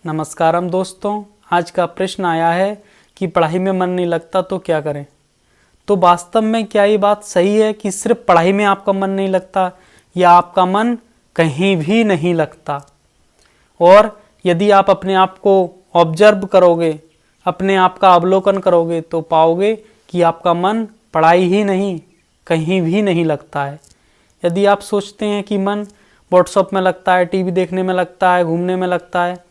नमस्कारम दोस्तों, आज का प्रश्न आया है कि पढ़ाई में मन नहीं लगता तो क्या करें। तो वास्तव में क्या ये बात सही है कि सिर्फ पढ़ाई में आपका मन नहीं लगता या आपका मन कहीं भी नहीं लगता? और यदि आप अपने आप को ऑब्जर्व करोगे, अपने आप का अवलोकन करोगे तो पाओगे कि आपका मन पढ़ाई ही नहीं कहीं भी नहीं लगता है। यदि आप सोचते हैं कि मन व्हाट्सएप में लगता है, टीवी देखने में लगता है, घूमने में लगता है,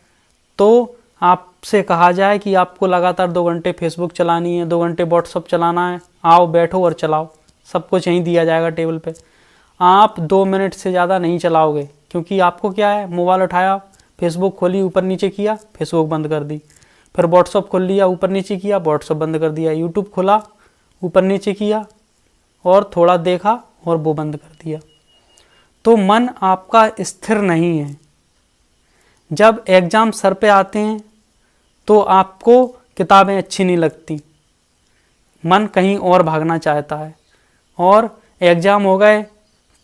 तो आपसे कहा जाए कि आपको लगातार 2 घंटे फेसबुक चलानी है, 2 घंटे व्हाट्सएप चलाना है, आओ बैठो और चलाओ, सब कुछ यहीं दिया जाएगा टेबल पे। आप 2 मिनट से ज़्यादा नहीं चलाओगे, क्योंकि आपको क्या है, मोबाइल उठाया, फेसबुक खोली, ऊपर नीचे किया, फेसबुक बंद कर दी, फिर व्हाट्सएप खोल लिया, ऊपर नीचे किया, व्हाट्सएप बंद कर दिया, यूट्यूब खोला, ऊपर नीचे किया और थोड़ा देखा और वो बंद कर दिया। तो मन आपका स्थिर नहीं है। जब एग्ज़ाम सर पे आते हैं तो आपको किताबें अच्छी नहीं लगती, मन कहीं और भागना चाहता है, और एग्ज़ाम हो गए,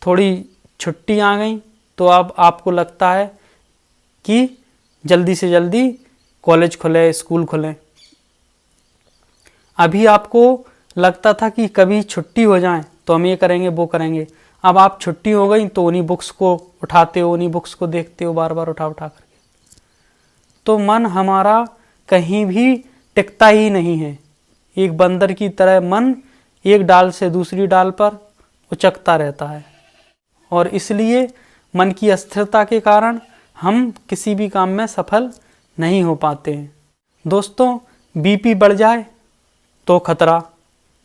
थोड़ी छुट्टी आ गई तो अब आपको लगता है कि जल्दी से जल्दी कॉलेज खुले, स्कूल खुले। अभी आपको लगता था कि कभी छुट्टी हो जाए तो हम ये करेंगे वो करेंगे, अब आप छुट्टी हो गई तो उन्हीं बुक्स को उठाते हो, उन्हीं बुक्स को देखते हो बार बार उठा करके। तो मन हमारा कहीं भी टिकता ही नहीं है। एक बंदर की तरह मन एक डाल से दूसरी डाल पर उचकता रहता है, और इसलिए मन की अस्थिरता के कारण हम किसी भी काम में सफल नहीं हो पाते हैं। दोस्तों, बीपी बढ़ जाए तो खतरा,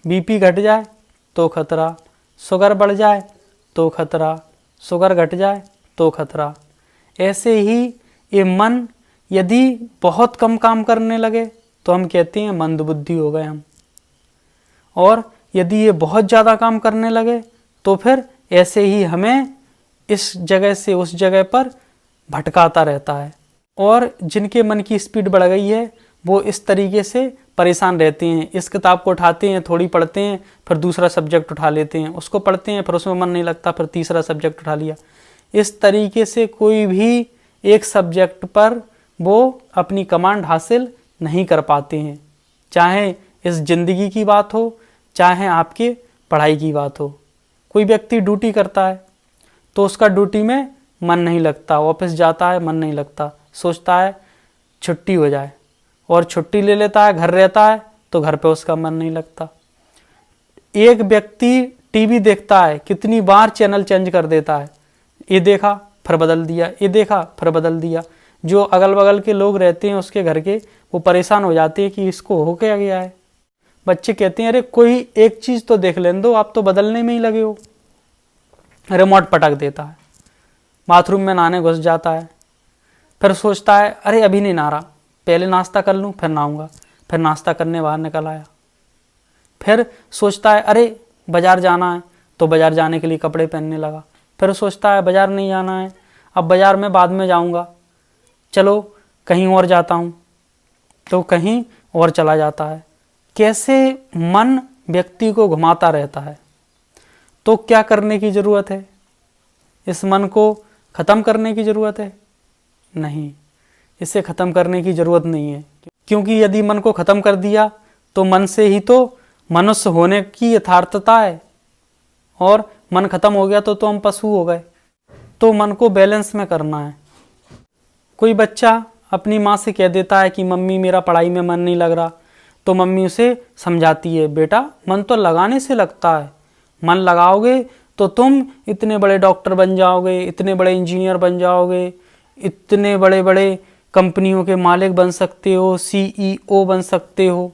बीपी घट जाए तो खतरा, शुगर बढ़ जाए तो खतरा, शुगर घट जाए तो खतरा। ऐसे ही ये मन यदि बहुत कम काम करने लगे तो हम कहते हैं मंदबुद्धि हो गए हम, और यदि ये बहुत ज़्यादा काम करने लगे तो फिर ऐसे ही हमें इस जगह से उस जगह पर भटकाता रहता है। और जिनके मन की स्पीड बढ़ गई है वो इस तरीके से परेशान रहते हैं। इस किताब को उठाते हैं, थोड़ी पढ़ते हैं, फिर दूसरा सब्जेक्ट उठा लेते हैं, उसको पढ़ते हैं, फिर उसमें मन नहीं लगता, फिर तीसरा सब्जेक्ट उठा लिया। इस तरीके से कोई भी एक सब्जेक्ट पर वो अपनी कमांड हासिल नहीं कर पाते हैं, चाहे इस ज़िंदगी की बात हो, चाहे आपके पढ़ाई की बात हो। कोई व्यक्ति ड्यूटी करता है तो उसका ड्यूटी में मन नहीं लगता, ऑफिस जाता है मन नहीं लगता, सोचता है छुट्टी हो जाए, और छुट्टी ले लेता है, घर रहता है तो घर पे उसका मन नहीं लगता। एक व्यक्ति टीवी देखता है, कितनी बार चैनल चेंज कर देता है, ये देखा फिर बदल दिया, ये देखा फिर बदल दिया। जो अगल बगल के लोग रहते हैं उसके घर के, वो परेशान हो जाते हैं कि इसको हो क्या गया है। बच्चे कहते हैं अरे कोई एक चीज़ तो देख लेने दो, आप तो बदलने में ही लगे हो। रिमोट पटक देता है, बाथरूम में नहाने घुस जाता है, फिर सोचता है अरे अभी नहीं नहा रहा, पहले नाश्ता कर लूँ फिर नहाऊंगा, फिर नाश्ता करने बाहर निकल आया। फिर सोचता है अरे बाज़ार जाना है तो बाज़ार जाने के लिए कपड़े पहनने लगा, फिर सोचता है बाज़ार नहीं जाना है, अब बाज़ार में बाद में जाऊंगा, चलो कहीं और जाता हूँ, तो कहीं और चला जाता है। कैसे मन व्यक्ति को घुमाता रहता है। तो क्या करने की ज़रूरत है? इस मन को ख़त्म करने की ज़रूरत है? नहीं, इसे ख़त्म करने की ज़रूरत नहीं है, क्योंकि यदि मन को ख़त्म कर दिया तो मन से ही तो मनुष्य होने की यथार्थता है, और मन ख़त्म हो गया तो हम पशु हो गए। तो मन को बैलेंस में करना है। कोई बच्चा अपनी माँ से कह देता है कि मम्मी मेरा पढ़ाई में मन नहीं लग रहा, तो मम्मी उसे समझाती है बेटा मन तो लगाने से लगता है, मन लगाओगे तो तुम इतने बड़े डॉक्टर बन जाओगे, इतने बड़े इंजीनियर बन जाओगे, इतने बड़े बड़े कंपनियों के मालिक बन सकते हो, CEO बन सकते हो।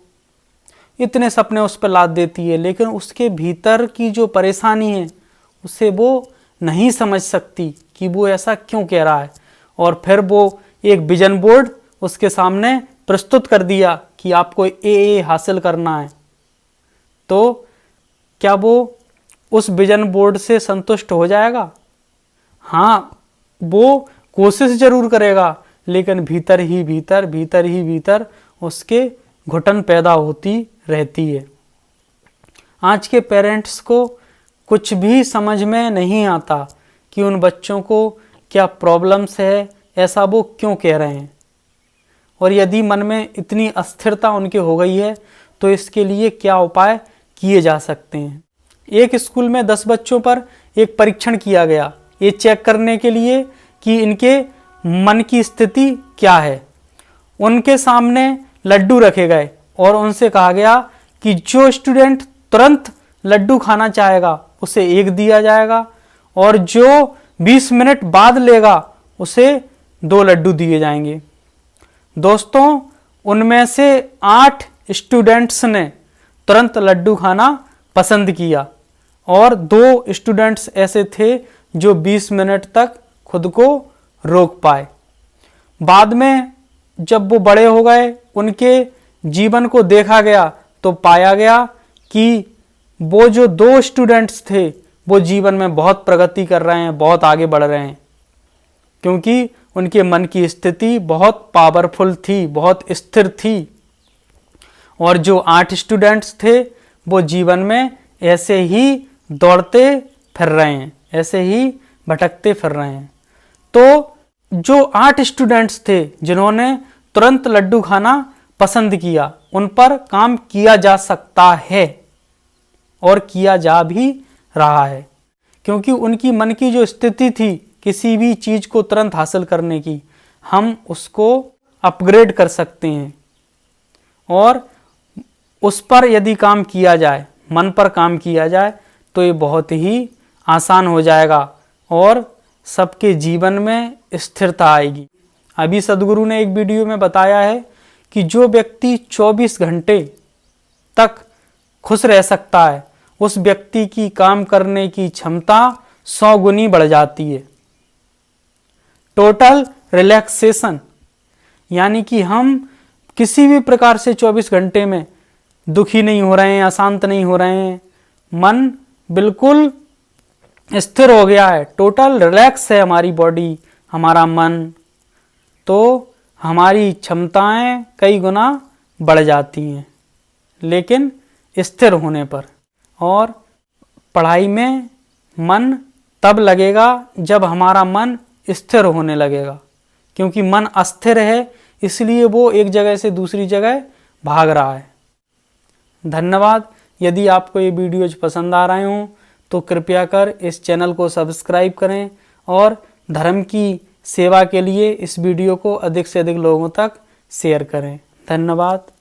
इतने सपने उस पर लाद देती है, लेकिन उसके भीतर की जो परेशानी है उसे वो नहीं समझ सकती कि वो ऐसा क्यों कह रहा है। और फिर वो एक विजन बोर्ड उसके सामने प्रस्तुत कर दिया कि आपको ये हासिल करना है, तो क्या वो उस विजन बोर्ड से संतुष्ट हो जाएगा? हाँ, वो कोशिश जरूर करेगा, लेकिन भीतर ही भीतर उसके घुटन पैदा होती रहती है। आज के पेरेंट्स को कुछ भी समझ में नहीं आता कि उन बच्चों को क्या प्रॉब्लम्स है, ऐसा वो क्यों कह रहे हैं। और यदि मन में इतनी अस्थिरता उनके हो गई है तो इसके लिए क्या उपाय किए जा सकते हैं। एक स्कूल में 10 बच्चों पर एक परीक्षण किया गया, ये चेक करने के लिए कि इनके मन की स्थिति क्या है। उनके सामने लड्डू रखे गए और उनसे कहा गया कि जो स्टूडेंट तुरंत लड्डू खाना चाहेगा उसे 1 दिया जाएगा और जो 20 मिनट बाद लेगा उसे 2 लड्डू दिए जाएंगे। दोस्तों, उनमें से 8 स्टूडेंट्स ने तुरंत लड्डू खाना पसंद किया और 2 स्टूडेंट्स ऐसे थे जो 20 मिनट तक खुद को रोक पाए। बाद में जब वो बड़े हो गए, उनके जीवन को देखा गया तो पाया गया कि वो जो 2 स्टूडेंट्स थे वो जीवन में बहुत प्रगति कर रहे हैं, बहुत आगे बढ़ रहे हैं, क्योंकि उनके मन की स्थिति बहुत पावरफुल थी, बहुत स्थिर थी। और जो 8 स्टूडेंट्स थे वो जीवन में ऐसे ही दौड़ते फिर रहे हैं, ऐसे ही भटकते फिर रहे हैं। तो जो 8 स्टूडेंट्स थे जिन्होंने तुरंत लड्डू खाना पसंद किया, उन पर काम किया जा सकता है और किया जा भी रहा है, क्योंकि उनकी मन की जो स्थिति थी किसी भी चीज को तुरंत हासिल करने की, हम उसको अपग्रेड कर सकते हैं और उस पर यदि काम किया जाए, मन पर काम किया जाए तो ये बहुत ही आसान हो जाएगा और सबके जीवन में स्थिरता आएगी। अभी सद्गुरु ने एक वीडियो में बताया है कि जो व्यक्ति 24 घंटे तक खुश रह सकता है उस व्यक्ति की काम करने की क्षमता 100 गुनी बढ़ जाती है। टोटल रिलैक्सेशन, यानी कि हम किसी भी प्रकार से 24 घंटे में दुखी नहीं हो रहे हैं, अशांत नहीं हो रहे हैं, मन बिल्कुल स्थिर हो गया है, टोटल रिलैक्स है हमारी बॉडी, हमारा मन, तो हमारी क्षमताएं कई गुना बढ़ जाती हैं, लेकिन स्थिर होने पर। और पढ़ाई में मन तब लगेगा जब हमारा मन स्थिर होने लगेगा, क्योंकि मन अस्थिर है इसलिए वो एक जगह से दूसरी जगह भाग रहा है। धन्यवाद। यदि आपको ये वीडियोज पसंद आ रहे हों तो कृपया कर इस चैनल को सब्सक्राइब करें और धर्म की सेवा के लिए इस वीडियो को अधिक से अधिक लोगों तक शेयर करें। धन्यवाद।